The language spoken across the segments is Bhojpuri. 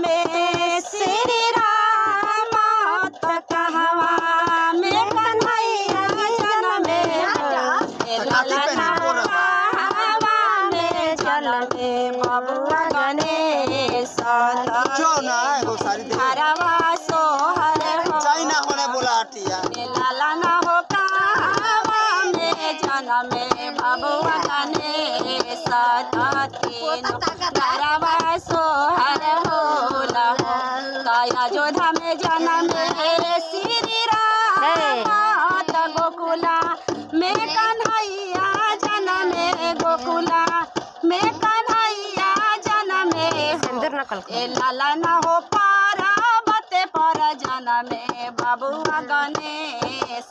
में श्री राम त कहवा में कन्हैया जनमे ललना हवा में जल में बबुआ गणेश हरवा सोहर ललना हो कहवा में जनमे बबुआ गणेश हरवा सोहर अयोध्या में जन्म श्री राम त गोकुला में कन्हैया जनमे गोकुला में कन्हैया जनमे ललना हो पार्वत पर जनमे बबुआ गणेश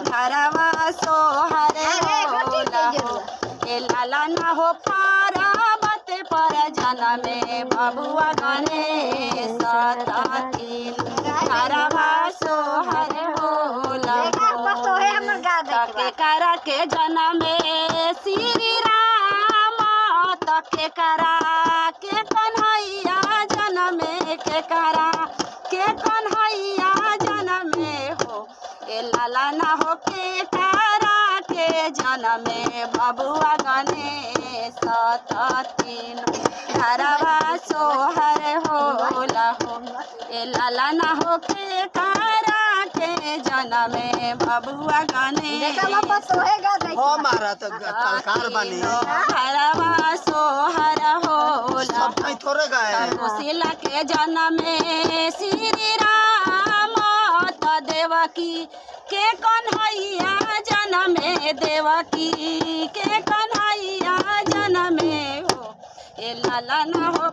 घरवा सोहर ललना हो पार्वत पर जनमे बबुआ गणेश घरवा सोहर करा के जनमे श्री राम तके करा के कन्हैया जनमे के करा के कन्हैया जनमे हो ललना हो के करा के जनमे बबुआ गणेश घरवा सोहर ललना हो के करा के जनमे बबुआ गणेश घरवा सोहर कोशिला के जनमे श्री राम त देवकी के कन्हैया जनमे देवकी के कन्हैया जनमे हो ललना हो